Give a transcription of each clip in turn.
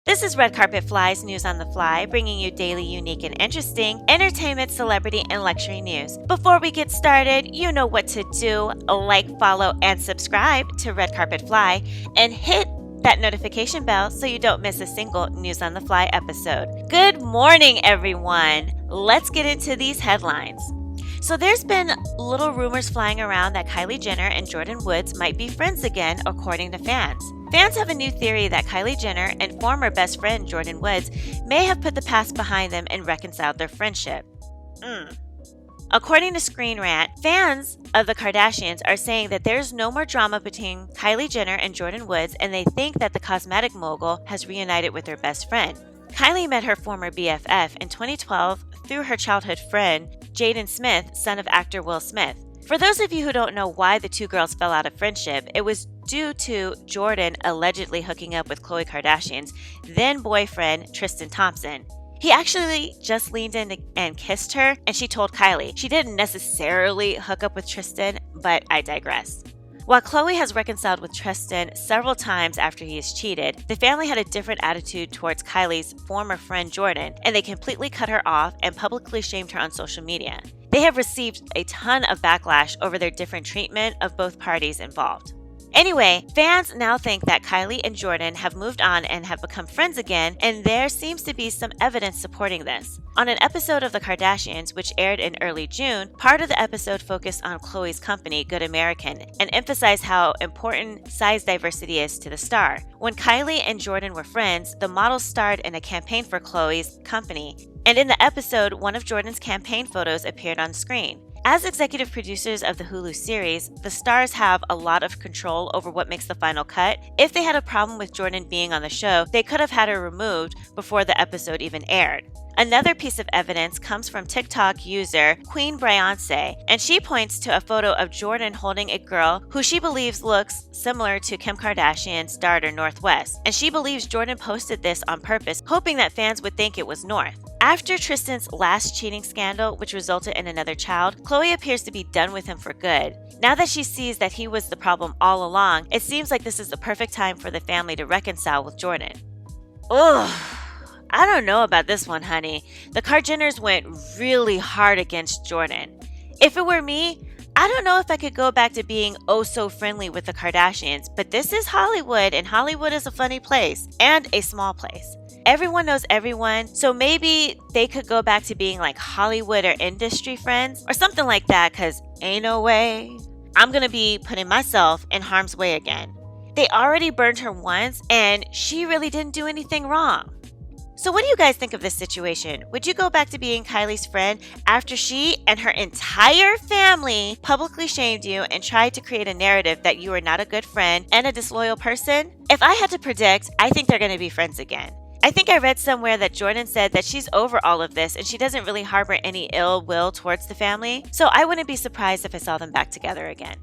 This is Red Carpet Fly's News on the Fly, bringing you daily, unique, and interesting entertainment, celebrity, and luxury news. Before we get started, you know what to do. Like, follow, and subscribe to Red Carpet Fly, and hit that notification bell so you don't miss a single News on the Fly episode. Good morning, everyone. Let's get into these headlines. So there's been little rumors flying around that Kylie Jenner and Jordyn Woods might be friends again, according to fans. Fans have a new theory that Kylie Jenner and former best friend Jordyn Woods may have put the past behind them and reconciled their friendship. According to Screen Rant, fans of the Kardashians are saying that there's no more drama between Kylie Jenner and Jordyn Woods, and they think that the cosmetic mogul has reunited with her best friend. Kylie met her former BFF in 2012 through her childhood friend, Jaden Smith, son of actor Will Smith. For those of you who don't know why the two girls fell out of friendship, it was due to Jordyn allegedly hooking up with Khloe Kardashian's then boyfriend, Tristan Thompson. He actually just leaned in and kissed her, and she told Kylie she didn't necessarily hook up with Tristan, but I digress. While Khloe has reconciled with Tristan several times after he has cheated, the family had a different attitude towards Kylie's former friend Jordyn, and they completely cut her off and publicly shamed her on social media. They have received a ton of backlash over their different treatment of both parties involved. Anyway, fans now think that Kylie and Jordyn have moved on and have become friends again, and there seems to be some evidence supporting this. On an episode of The Kardashians, which aired in early June, part of the episode focused on Khloe's company, Good American, and emphasized how important size diversity is to the star. When Kylie and Jordyn were friends, the model starred in a campaign for Khloe's company, and in the episode, one of Jordyn's campaign photos appeared on screen. As executive producers of the Hulu series, the stars have a lot of control over what makes the final cut. If they had a problem with Jordyn being on the show, they could have had her removed before the episode even aired. Another piece of evidence comes from TikTok user Queen Beyonce, and she points to a photo of Jordyn holding a girl who she believes looks similar to Kim Kardashian's daughter, North West, and she believes Jordyn posted this on purpose, hoping that fans would think it was North. After Tristan's last cheating scandal, which resulted in another child, Khloe appears to be done with him for good. Now that she sees that he was the problem all along, it seems like this is the perfect time for the family to reconcile with Jordyn. Ugh. I don't know about this one, honey. The Kardashians went really hard against Jordyn. If it were me, I don't know if I could go back to being oh so friendly with the Kardashians, but this is Hollywood, and Hollywood is a funny place and a small place. Everyone knows everyone, so maybe they could go back to being like Hollywood or industry friends or something like that, because ain't no way I'm gonna be putting myself in harm's way again. They already burned her once, and she really didn't do anything wrong. So what do you guys think of this situation? Would you go back to being Kylie's friend after she and her entire family publicly shamed you and tried to create a narrative that you are not a good friend and a disloyal person? If I had to predict, I think they're going to be friends again. I think I read somewhere that Jordyn said that she's over all of this and she doesn't really harbor any ill will towards the family, so I wouldn't be surprised if I saw them back together again.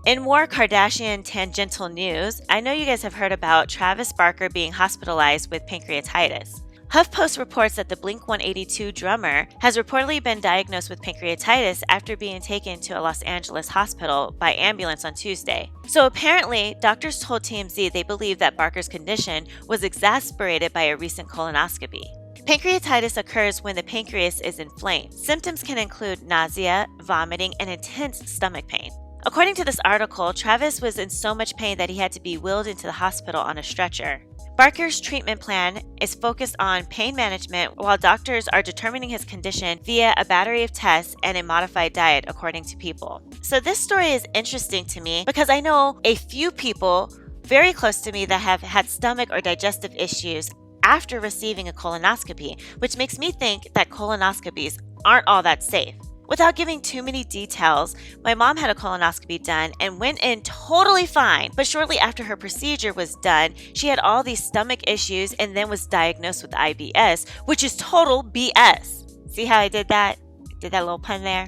In more Kardashian tangential news, I know you guys have heard about Travis Barker being hospitalized with pancreatitis. HuffPost reports that the Blink-182 drummer has reportedly been diagnosed with pancreatitis after being taken to a Los Angeles hospital by ambulance on Tuesday. So apparently, doctors told TMZ they believe that Barker's condition was exacerbated by a recent colonoscopy. Pancreatitis occurs when the pancreas is inflamed. Symptoms can include nausea, vomiting, and intense stomach pain. According to this article, Travis was in so much pain that he had to be wheeled into the hospital on a stretcher. Barker's treatment plan is focused on pain management while doctors are determining his condition via a battery of tests and a modified diet, according to People. So this story is interesting to me because I know a few people very close to me that have had stomach or digestive issues after receiving a colonoscopy, which makes me think that colonoscopies aren't all that safe. Without giving too many details, my mom had a colonoscopy done and went in totally fine, but shortly after her procedure was done, she had all these stomach issues and then was diagnosed with IBS, which is total BS. See how I did that? Did that little pun there?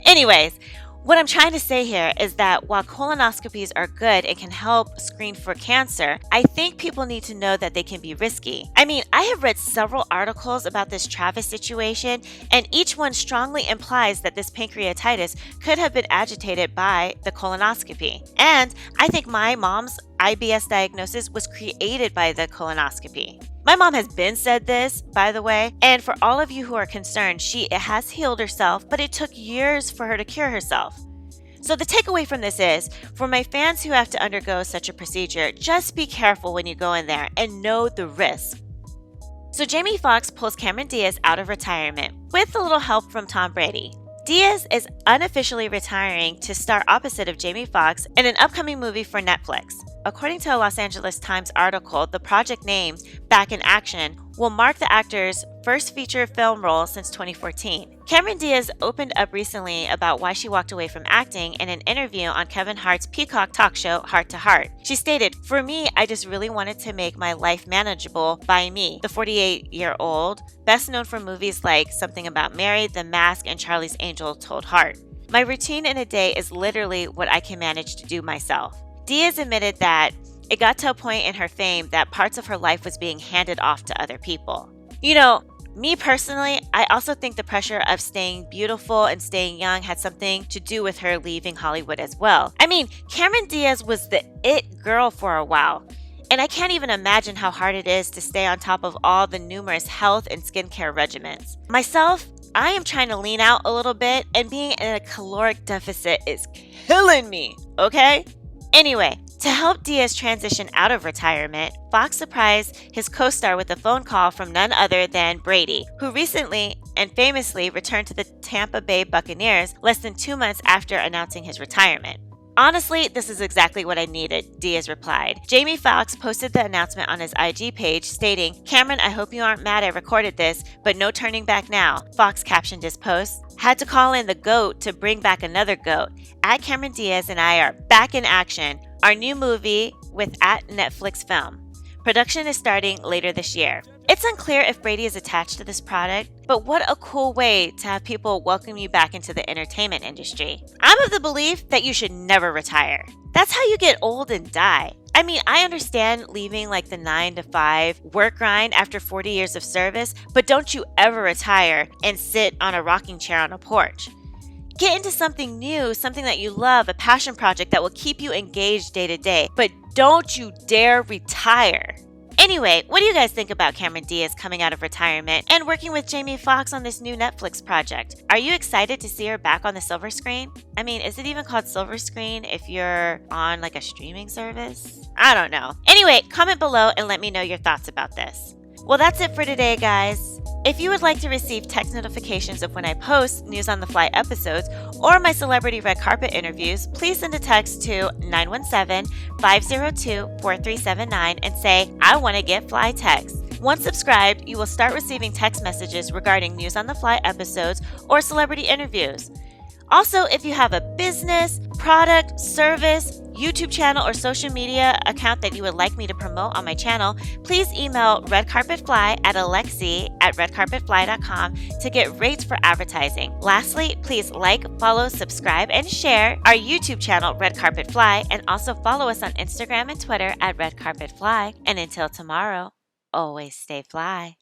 Anyways, what I'm trying to say here is that while colonoscopies are good and can help screen for cancer, I think people need to know that they can be risky. I mean, I have read several articles about this Travis situation, and each one strongly implies that this pancreatitis could have been agitated by the colonoscopy. And I think my mom's IBS diagnosis was created by the colonoscopy. My mom has been said this, by the way, and for all of you who are concerned, she has healed herself, but it took years for her to cure herself. So the takeaway from this is, for my fans who have to undergo such a procedure, just be careful when you go in there and know the risk. So Jamie Foxx pulls Cameron Diaz out of retirement with a little help from Tom Brady. Diaz is unofficially retiring to star opposite of Jamie Foxx in an upcoming movie for Netflix. According to a Los Angeles Times article, the project named Back in Action will mark the actor's first feature film role since 2014. Cameron Diaz opened up recently about why she walked away from acting in an interview on Kevin Hart's Peacock talk show Heart to Heart. She stated, "For me, I just really wanted to make my life manageable by me, the 48-year-old, best known for movies like Something About Mary, The Mask, and Charlie's Angel Told Heart. My routine in a day is literally what I can manage to do myself." Diaz admitted that it got to a point in her fame that parts of her life was being handed off to other people. You know, me personally, I also think the pressure of staying beautiful and staying young had something to do with her leaving Hollywood as well. I mean, Cameron Diaz was the it girl for a while. And I can't even imagine how hard it is to stay on top of all the numerous health and skincare regimens. Myself, I am trying to lean out a little bit, and being in a caloric deficit is killing me, okay? Anyway, to help Diaz transition out of retirement, Fox surprised his co-star with a phone call from none other than Brady, who recently and famously returned to the Tampa Bay Buccaneers less than 2 months after announcing his retirement. "Honestly, this is exactly what I needed," Diaz replied. Jamie Foxx posted the announcement on his IG page, stating, "Cameron, I hope you aren't mad I recorded this, but no turning back now." Fox captioned his post, "Had to call in the GOAT to bring back another GOAT. At Cameron Diaz and I are back in action. Our new movie with at Netflix film. Production is starting later this year." It's unclear if Brady is attached to this product, but what a cool way to have people welcome you back into the entertainment industry. I'm of the belief that you should never retire. That's how you get old and die. I mean, I understand leaving like the 9 to 5 work grind after 40 years of service, but don't you ever retire and sit on a rocking chair on a porch. Get into something new, something that you love, a passion project that will keep you engaged day to day, but don't you dare retire. Anyway, what do you guys think about Cameron Diaz coming out of retirement and working with Jamie Foxx on this new Netflix project? Are you excited to see her back on the silver screen? I mean, is it even called silver screen if you're on like a streaming service? I don't know. Anyway, comment below and let me know your thoughts about this. Well, that's it for today, guys. If you would like to receive text notifications of when I post News on the Fly episodes or my celebrity red carpet interviews, please send a text to 917-502-4379 and say, "I want to get fly text." Once subscribed, you will start receiving text messages regarding News on the Fly episodes or celebrity interviews. Also, if you have a business, product, service, YouTube channel, or social media account that you would like me to promote on my channel, please email redcarpetfly@alexi@redcarpetfly.com to get rates for advertising. Lastly, please like, follow, subscribe, and share our YouTube channel, Red Carpet Fly, and also follow us on Instagram and Twitter at Red Carpet Fly. And until tomorrow, always stay fly.